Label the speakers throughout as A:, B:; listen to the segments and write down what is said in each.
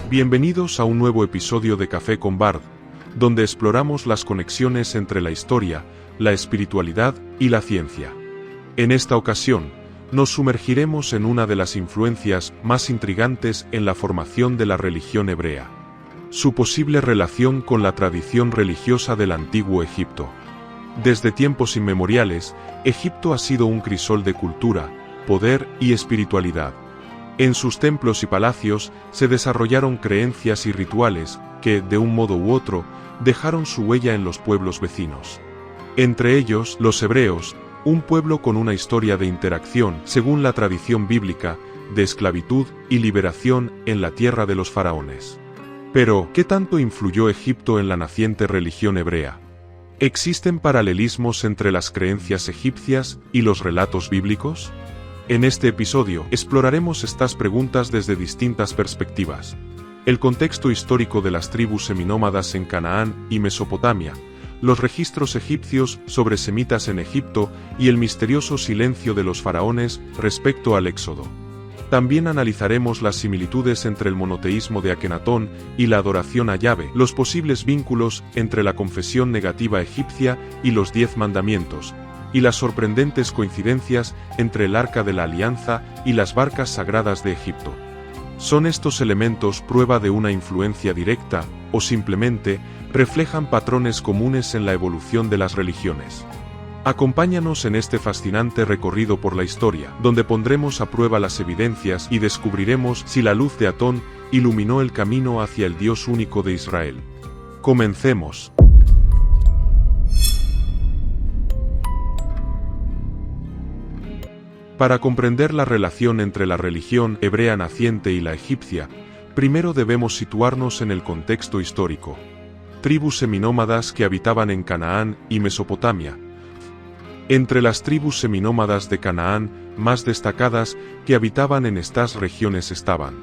A: Bienvenidos a un nuevo episodio de Café con Bard, donde exploramos las conexiones entre la historia, la espiritualidad y la ciencia. En esta ocasión, nos sumergiremos en una de las influencias más intrigantes en la formación de la religión hebrea: su posible relación con la tradición religiosa del antiguo Egipto. Desde tiempos inmemoriales, Egipto ha sido un crisol de cultura, poder y espiritualidad. En sus templos y palacios se desarrollaron creencias y rituales que, de un modo u otro, dejaron su huella en los pueblos vecinos. Entre ellos, los hebreos, un pueblo con una historia de interacción, según la tradición bíblica, de esclavitud y liberación en la tierra de los faraones. Pero, ¿qué tanto influyó Egipto en la naciente religión hebrea? ¿Existen paralelismos entre las creencias egipcias y los relatos bíblicos? En este episodio, exploraremos estas preguntas desde distintas perspectivas: el contexto histórico de las tribus seminómadas en Canaán y Mesopotamia, los registros egipcios sobre semitas en Egipto y el misterioso silencio de los faraones respecto al Éxodo. También analizaremos las similitudes entre el monoteísmo de Akenatón y la adoración a Yahvé, los posibles vínculos entre la confesión negativa egipcia y los 10 mandamientos, y las sorprendentes coincidencias entre el Arca de la Alianza y las barcas sagradas de Egipto. ¿Son estos elementos prueba de una influencia directa, o simplemente reflejan patrones comunes en la evolución de las religiones? Acompáñanos en este fascinante recorrido por la historia, donde pondremos a prueba las evidencias y descubriremos si la luz de Atón iluminó el camino hacia el Dios único de Israel. Comencemos. Para comprender la relación entre la religión hebrea naciente y la egipcia, primero debemos situarnos en el contexto histórico. Tribus seminómadas que habitaban en Canaán y Mesopotamia. Entre las tribus seminómadas de Canaán, más destacadas que habitaban en estas regiones estaban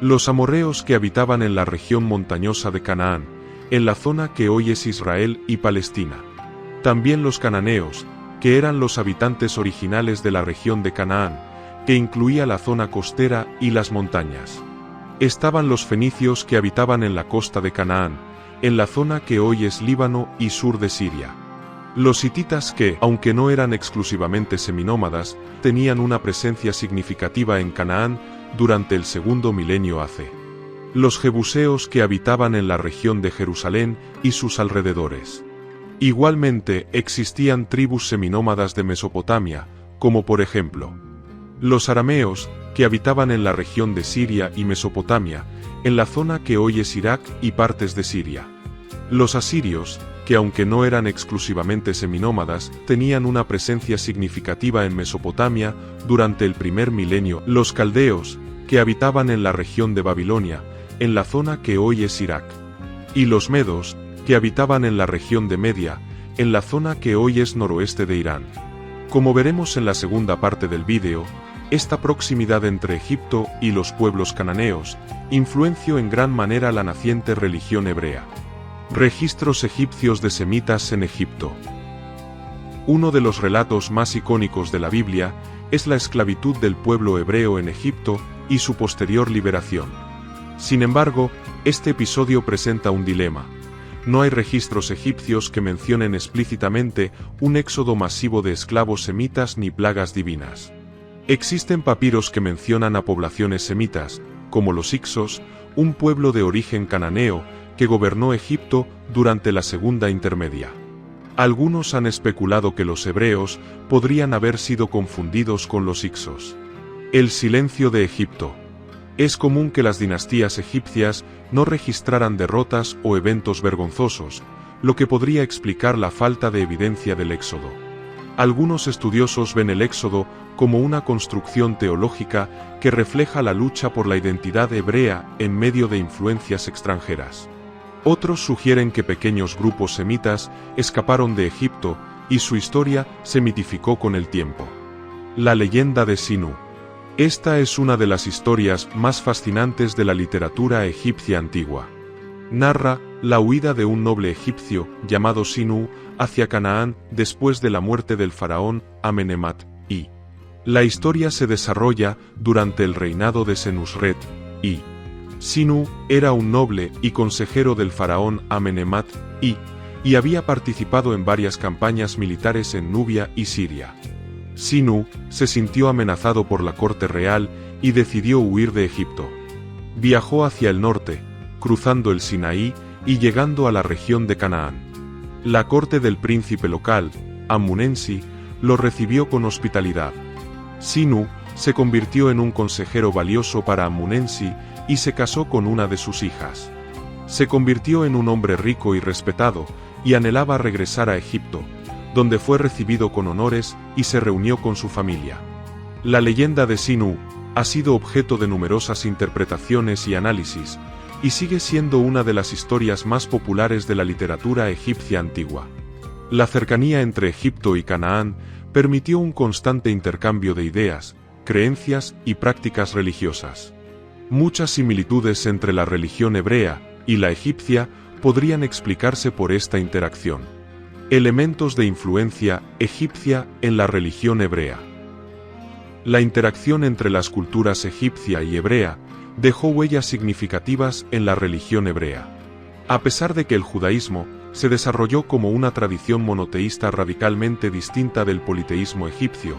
A: los amorreos, que habitaban en la región montañosa de Canaán, en la zona que hoy es Israel y Palestina. También los cananeos, que eran los habitantes originales de la región de Canaán, que incluía la zona costera y las montañas. Estaban los fenicios, que habitaban en la costa de Canaán, en la zona que hoy es Líbano y sur de Siria. Los hititas, que, aunque no eran exclusivamente seminómadas, tenían una presencia significativa en Canaán durante el segundo milenio AC. Los jebuseos, que habitaban en la región de Jerusalén y sus alrededores. Igualmente, existían tribus seminómadas de Mesopotamia, como por ejemplo, los arameos, que habitaban en la región de Siria y Mesopotamia, en la zona que hoy es Irak y partes de Siria. Los asirios, que aunque no eran exclusivamente seminómadas, tenían una presencia significativa en Mesopotamia durante el primer milenio. Los caldeos, que habitaban en la región de Babilonia, en la zona que hoy es Irak. Y los medos, que habitaban en la región de Media, en la zona que hoy es noroeste de Irán. Como veremos en la segunda parte del vídeo, esta proximidad entre Egipto y los pueblos cananeos influenció en gran manera la naciente religión hebrea. Registros egipcios de semitas en Egipto. Uno de los relatos más icónicos de la Biblia es la esclavitud del pueblo hebreo en Egipto y su posterior liberación. Sin embargo, este episodio presenta un dilema. No hay registros egipcios que mencionen explícitamente un éxodo masivo de esclavos semitas ni plagas divinas. Existen papiros que mencionan a poblaciones semitas, como los Hicsos, un pueblo de origen cananeo que gobernó Egipto durante la Segunda Intermedia. Algunos han especulado que los hebreos podrían haber sido confundidos con los Hicsos. El silencio de Egipto. Es común que las dinastías egipcias no registraran derrotas o eventos vergonzosos, lo que podría explicar la falta de evidencia del Éxodo. Algunos estudiosos ven el Éxodo como una construcción teológica que refleja la lucha por la identidad hebrea en medio de influencias extranjeras. Otros sugieren que pequeños grupos semitas escaparon de Egipto y su historia se mitificó con el tiempo. La leyenda de Sinú. Esta es una de las historias más fascinantes de la literatura egipcia antigua. Narra la huida de un noble egipcio llamado Sinú hacia Canaán después de la muerte del faraón Amenemhat I. La historia se desarrolla durante el reinado de Senusret I. Sinu era un noble y consejero del faraón Amenemhat y había participado en varias campañas militares en Nubia y Siria. Sinu se sintió amenazado por la corte real y decidió huir de Egipto. Viajó hacia el norte, cruzando el Sinaí y llegando a la región de Canaán. La corte del príncipe local, Amunensi, lo recibió con hospitalidad. Sinu se convirtió en un consejero valioso para Amunensi y se casó con una de sus hijas. Se convirtió en un hombre rico y respetado, y anhelaba regresar a Egipto, donde fue recibido con honores y se reunió con su familia. La leyenda de Sinu ha sido objeto de numerosas interpretaciones y análisis, y sigue siendo una de las historias más populares de la literatura egipcia antigua. La cercanía entre Egipto y Canaán permitió un constante intercambio de ideas, creencias y prácticas religiosas. Muchas similitudes entre la religión hebrea y la egipcia podrían explicarse por esta interacción. Elementos de influencia egipcia en la religión hebrea. La interacción entre las culturas egipcia y hebrea dejó huellas significativas en la religión hebrea. A pesar de que el judaísmo se desarrolló como una tradición monoteísta radicalmente distinta del politeísmo egipcio,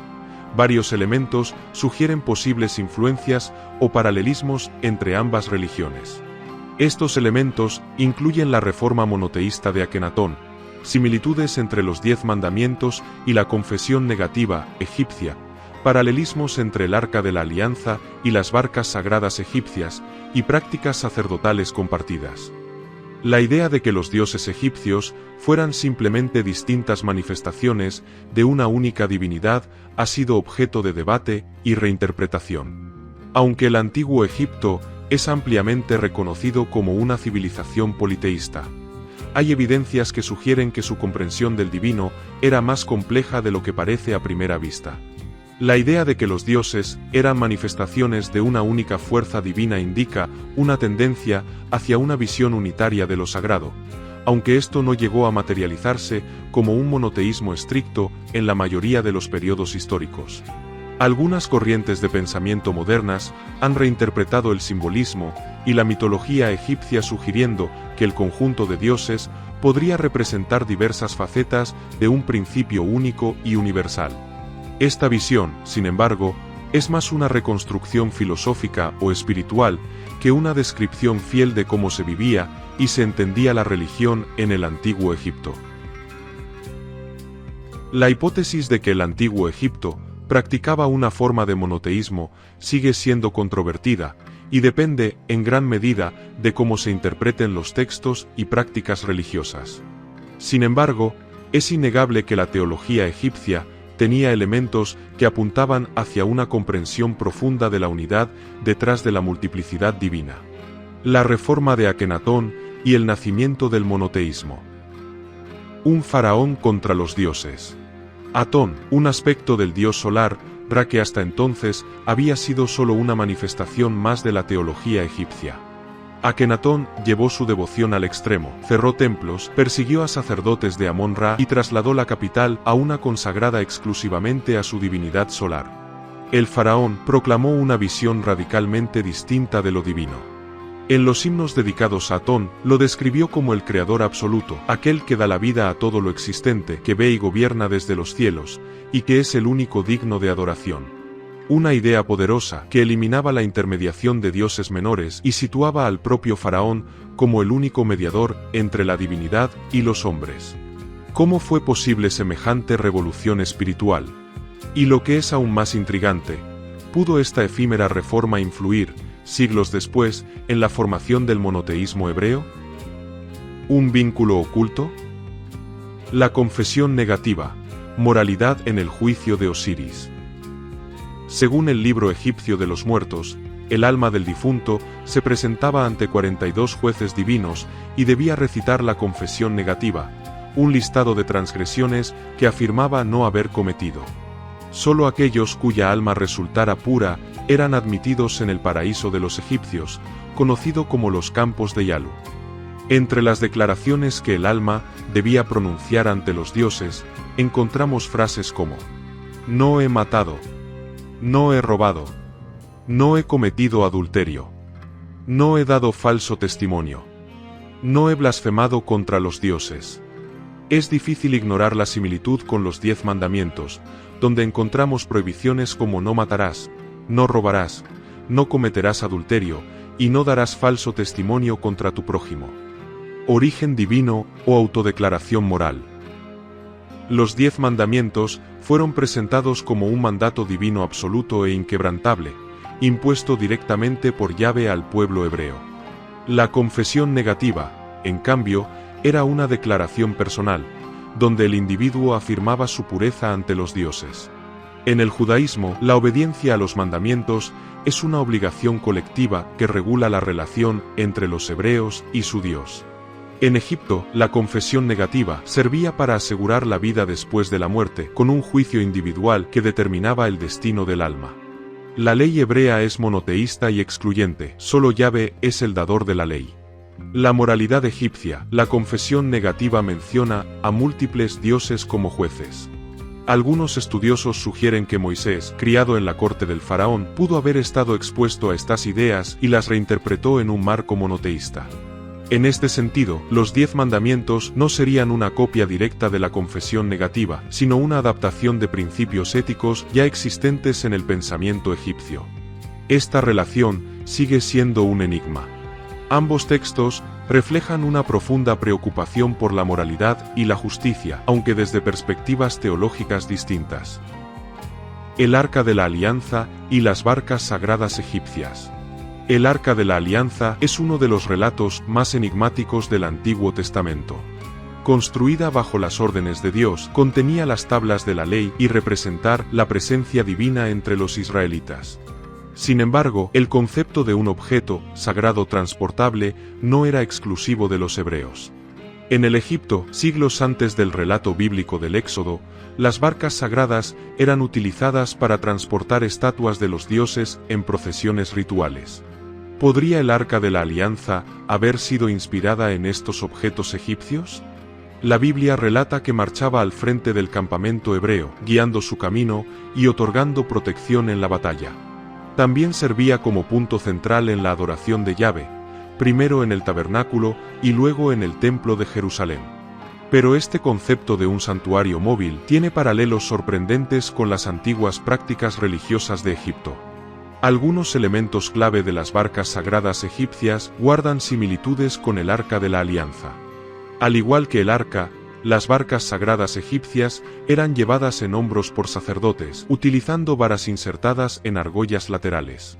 A: varios elementos sugieren posibles influencias o paralelismos entre ambas religiones. Estos elementos incluyen la reforma monoteísta de Akenatón, similitudes entre los 10 mandamientos y la confesión negativa egipcia, paralelismos entre el Arca de la Alianza y las barcas sagradas egipcias, y prácticas sacerdotales compartidas. La idea de que los dioses egipcios fueran simplemente distintas manifestaciones de una única divinidad ha sido objeto de debate y reinterpretación. Aunque el antiguo Egipto es ampliamente reconocido como una civilización politeísta, hay evidencias que sugieren que su comprensión del divino era más compleja de lo que parece a primera vista. La idea de que los dioses eran manifestaciones de una única fuerza divina indica una tendencia hacia una visión unitaria de lo sagrado, aunque esto no llegó a materializarse como un monoteísmo estricto en la mayoría de los periodos históricos. Algunas corrientes de pensamiento modernas han reinterpretado el simbolismo y la mitología egipcia sugiriendo que el conjunto de dioses podría representar diversas facetas de un principio único y universal. Esta visión, sin embargo, es más una reconstrucción filosófica o espiritual que una descripción fiel de cómo se vivía y se entendía la religión en el antiguo Egipto. La hipótesis de que el antiguo Egipto practicaba una forma de monoteísmo sigue siendo controvertida, y depende, en gran medida, de cómo se interpreten los textos y prácticas religiosas. Sin embargo, es innegable que la teología egipcia tenía elementos que apuntaban hacia una comprensión profunda de la unidad detrás de la multiplicidad divina. La reforma de Akenatón y el nacimiento del monoteísmo. Un faraón contra los dioses. Atón, un aspecto del dios solar, Ra, que hasta entonces había sido solo una manifestación más de la teología egipcia. Akenatón llevó su devoción al extremo, cerró templos, persiguió a sacerdotes de Amón-Ra y trasladó la capital a una consagrada exclusivamente a su divinidad solar. El faraón proclamó una visión radicalmente distinta de lo divino. En los himnos dedicados a Atón, lo describió como el creador absoluto, aquel que da la vida a todo lo existente, que ve y gobierna desde los cielos, y que es el único digno de adoración. Una idea poderosa que eliminaba la intermediación de dioses menores y situaba al propio faraón como el único mediador entre la divinidad y los hombres. ¿Cómo fue posible semejante revolución espiritual? Y lo que es aún más intrigante, ¿pudo esta efímera reforma influir, siglos después, en la formación del monoteísmo hebreo? ¿Un vínculo oculto? La confesión negativa, moralidad en el juicio de Osiris. Según el libro egipcio de los muertos, el alma del difunto se presentaba ante 42 jueces divinos y debía recitar la confesión negativa, un listado de transgresiones que afirmaba no haber cometido. Solo aquellos cuya alma resultara pura eran admitidos en el paraíso de los egipcios, conocido como los campos de Yalu. Entre las declaraciones que el alma debía pronunciar ante los dioses, encontramos frases como: no he matado, no he robado, no he cometido adulterio, No he dado falso testimonio. No he blasfemado contra los dioses. Es difícil ignorar la similitud con los 10 mandamientos, donde encontramos prohibiciones como no matarás, no robarás, no cometerás adulterio, y no darás falso testimonio contra tu prójimo. Origen divino o autodeclaración moral. Los 10 mandamientos fueron presentados como un mandato divino absoluto e inquebrantable, impuesto directamente por Yahvé al pueblo hebreo. La confesión negativa, en cambio, era una declaración personal, donde el individuo afirmaba su pureza ante los dioses. En el judaísmo, la obediencia a los mandamientos es una obligación colectiva que regula la relación entre los hebreos y su Dios. En Egipto, la confesión negativa servía para asegurar la vida después de la muerte, con un juicio individual que determinaba el destino del alma. La ley hebrea es monoteísta y excluyente, solo Yahvé es el dador de la ley. La moralidad egipcia, la confesión negativa menciona a múltiples dioses como jueces. Algunos estudiosos sugieren que Moisés, criado en la corte del faraón, pudo haber estado expuesto a estas ideas y las reinterpretó en un marco monoteísta. En este sentido, los 10 mandamientos no serían una copia directa de la confesión negativa, sino una adaptación de principios éticos ya existentes en el pensamiento egipcio. Esta relación sigue siendo un enigma. Ambos textos reflejan una profunda preocupación por la moralidad y la justicia, aunque desde perspectivas teológicas distintas. El Arca de la Alianza y las barcas sagradas egipcias. El Arca de la Alianza es uno de los relatos más enigmáticos del Antiguo Testamento. Construida bajo las órdenes de Dios, contenía las tablas de la ley y representar la presencia divina entre los israelitas. Sin embargo, el concepto de un objeto sagrado transportable no era exclusivo de los hebreos. En el Egipto, siglos antes del relato bíblico del Éxodo, las barcas sagradas eran utilizadas para transportar estatuas de los dioses en procesiones rituales. ¿Podría el Arca de la Alianza haber sido inspirada en estos objetos egipcios? La Biblia relata que marchaba al frente del campamento hebreo, guiando su camino y otorgando protección en la batalla. También servía como punto central en la adoración de Yahvé, primero en el tabernáculo y luego en el templo de Jerusalén. Pero este concepto de un santuario móvil tiene paralelos sorprendentes con las antiguas prácticas religiosas de Egipto. Algunos elementos clave de las barcas sagradas egipcias guardan similitudes con el Arca de la Alianza. Al igual que el arca, las barcas sagradas egipcias eran llevadas en hombros por sacerdotes, utilizando varas insertadas en argollas laterales.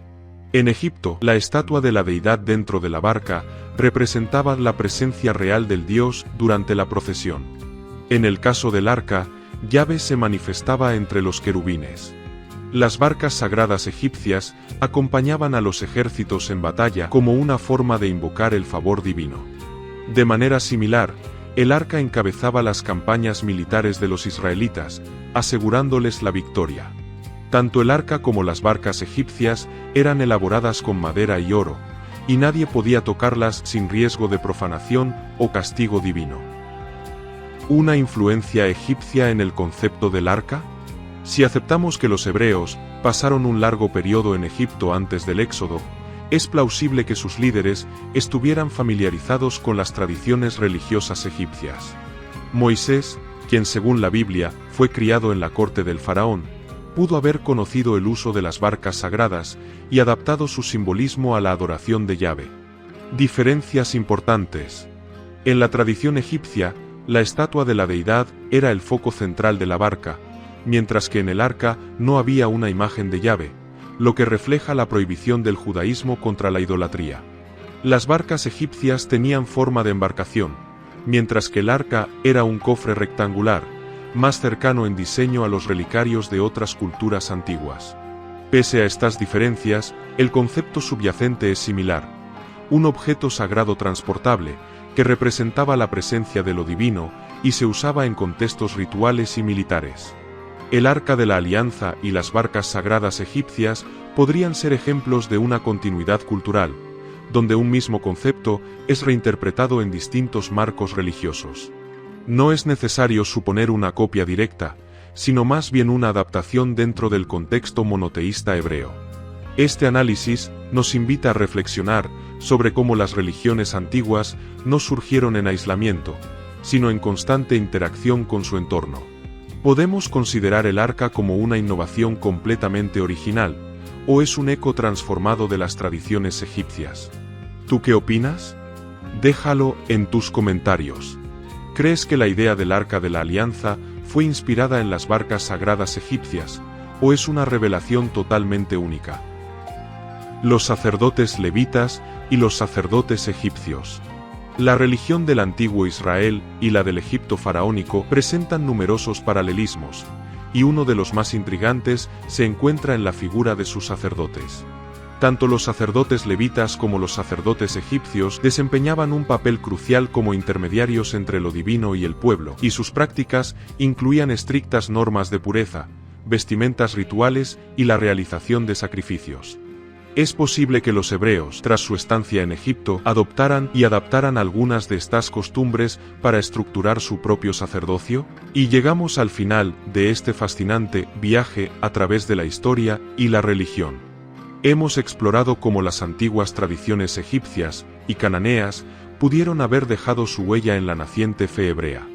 A: En Egipto, la estatua de la deidad dentro de la barca representaba la presencia real del dios durante la procesión. En el caso del arca, Yahvé se manifestaba entre los querubines. Las barcas sagradas egipcias acompañaban a los ejércitos en batalla como una forma de invocar el favor divino. De manera similar, el arca encabezaba las campañas militares de los israelitas, asegurándoles la victoria. Tanto el arca como las barcas egipcias eran elaboradas con madera y oro, y nadie podía tocarlas sin riesgo de profanación o castigo divino. ¿Una influencia egipcia en el concepto del arca? Si aceptamos que los hebreos pasaron un largo periodo en Egipto antes del Éxodo, es plausible que sus líderes estuvieran familiarizados con las tradiciones religiosas egipcias. Moisés, quien según la Biblia fue criado en la corte del faraón, pudo haber conocido el uso de las barcas sagradas y adaptado su simbolismo a la adoración de Yahvé. Diferencias importantes. En la tradición egipcia, la estatua de la deidad era el foco central de la barca, mientras que en el arca no había una imagen de Yahvé, lo que refleja la prohibición del judaísmo contra la idolatría. Las barcas egipcias tenían forma de embarcación, mientras que el arca era un cofre rectangular, más cercano en diseño a los relicarios de otras culturas antiguas. Pese a estas diferencias, el concepto subyacente es similar: un objeto sagrado transportable, que representaba la presencia de lo divino y se usaba en contextos rituales y militares. El Arca de la Alianza y las barcas sagradas egipcias podrían ser ejemplos de una continuidad cultural, donde un mismo concepto es reinterpretado en distintos marcos religiosos. No es necesario suponer una copia directa, sino más bien una adaptación dentro del contexto monoteísta hebreo. Este análisis nos invita a reflexionar sobre cómo las religiones antiguas no surgieron en aislamiento, sino en constante interacción con su entorno. ¿Podemos considerar el arca como una innovación completamente original, o es un eco transformado de las tradiciones egipcias? ¿Tú qué opinas? Déjalo en tus comentarios. ¿Crees que la idea del Arca de la Alianza fue inspirada en las barcas sagradas egipcias, o es una revelación totalmente única? Los sacerdotes levitas y los sacerdotes egipcios. La religión del antiguo Israel y la del Egipto faraónico presentan numerosos paralelismos, y uno de los más intrigantes se encuentra en la figura de sus sacerdotes. Tanto los sacerdotes levitas como los sacerdotes egipcios desempeñaban un papel crucial como intermediarios entre lo divino y el pueblo, y sus prácticas incluían estrictas normas de pureza, vestimentas rituales y la realización de sacrificios. Es posible que los hebreos, tras su estancia en Egipto, adoptaran y adaptaran algunas de estas costumbres para estructurar su propio sacerdocio, y llegamos al final de este fascinante viaje a través de la historia y la religión. Hemos explorado cómo las antiguas tradiciones egipcias y cananeas pudieron haber dejado su huella en la naciente fe hebrea.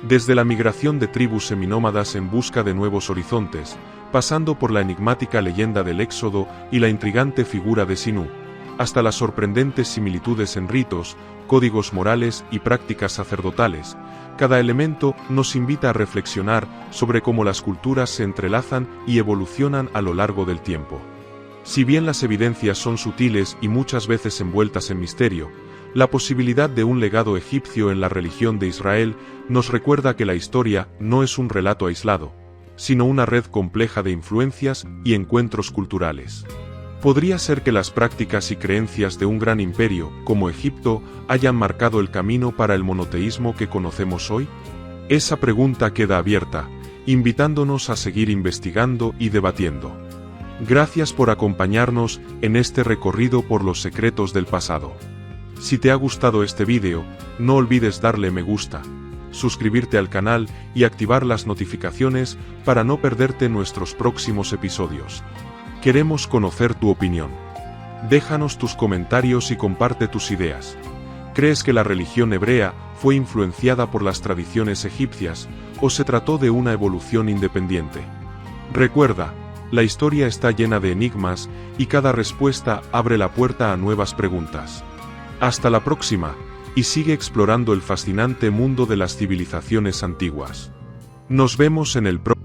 A: Desde la migración de tribus seminómadas en busca de nuevos horizontes, pasando por la enigmática leyenda del Éxodo y la intrigante figura de Sinú, hasta las sorprendentes similitudes en ritos, códigos morales y prácticas sacerdotales, cada elemento nos invita a reflexionar sobre cómo las culturas se entrelazan y evolucionan a lo largo del tiempo. Si bien las evidencias son sutiles y muchas veces envueltas en misterio, la posibilidad de un legado egipcio en la religión de Israel nos recuerda que la historia no es un relato aislado, sino una red compleja de influencias y encuentros culturales. ¿Podría ser que las prácticas y creencias de un gran imperio, como Egipto, hayan marcado el camino para el monoteísmo que conocemos hoy? Esa pregunta queda abierta, invitándonos a seguir investigando y debatiendo. Gracias por acompañarnos en este recorrido por los secretos del pasado. Si te ha gustado este vídeo, no olvides darle me gusta, suscribirte al canal y activar las notificaciones para no perderte nuestros próximos episodios. Queremos conocer tu opinión. Déjanos tus comentarios y comparte tus ideas. ¿Crees que la religión hebrea fue influenciada por las tradiciones egipcias o se trató de una evolución independiente? Recuerda, la historia está llena de enigmas y cada respuesta abre la puerta a nuevas preguntas. Hasta la próxima, y sigue explorando el fascinante mundo de las civilizaciones antiguas. Nos vemos en el próximo.